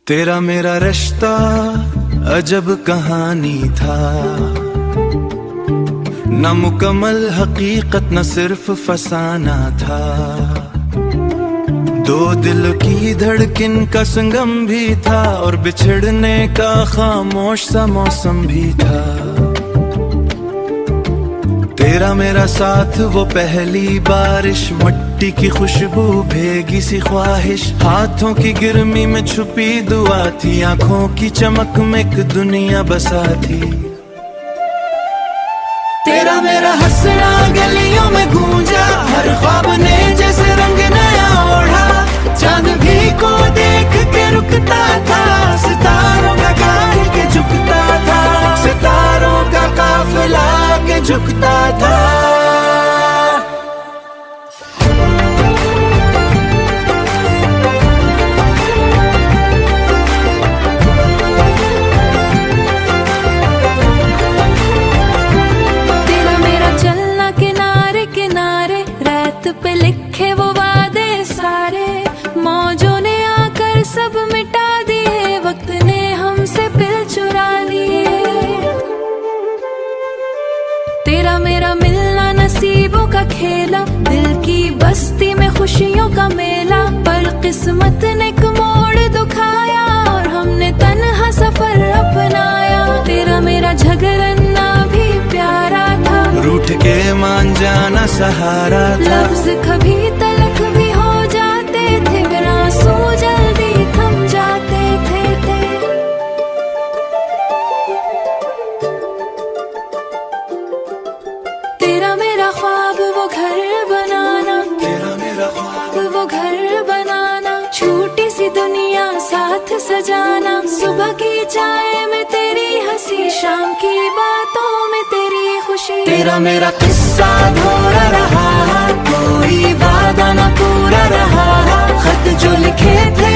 तेरा मेरा रिश्ता अजब कहानी था, न मुकम्मल हकीकत न सिर्फ फसाना था। दो दिल की धड़कन का संगम भी था और बिछड़ने का खामोश सा मौसम भी था। तेरा मेरा साथ वो पहली बारिश, मट्टी की खुशबू भेगी सी ख्वाहिश, हाथों की गिरमी में छुपी दुआ थी, आंखों की चमक में एक दुनिया बसा थी। तेरा मेरा हंसना गलियों में गूंजा, हर ख्वाब ने जैसे रंग नया ओढ़ा। चांद भी को देख के रुकता था, सितारों का गाड़ के झुकता था, सितारों का काफिला के झुकता था। तेरा मेरा चलना किनारे किनारे, रेत पे लिखे वो वादे सारे, मौजों ने आकर सब मिटा दिए, वक्त ने हमसे दिल चुरा लिए। तेरा मेरा मिलना नसीबों का खेला, दिल की बस्ती में खुशियों का मेला, पर किस्मत ने एक मोड़ दुखाया और हमने तन्हा सफर अपनाया। तेरा मेरा झगड़ना भी प्यारा था, रूठ के मान जाना सहारा था। लफ्ज कभी तलख भी हो जाते थे, आंसू जल्दी थम जाते थे। तेरा मेरा ख्वाब वो घर बनाना, तेरा मेरा ख्वाब वो घर बनाना, छोटी सी दुनिया साथ सजाना, सुबह की चाय में तेरी हंसी, शाम की बातों में तेरी खुशी। तेरा मेरा किस्सा अधूरा रहा, कोई वादा न पूरा रहा, खत जो लिखे थे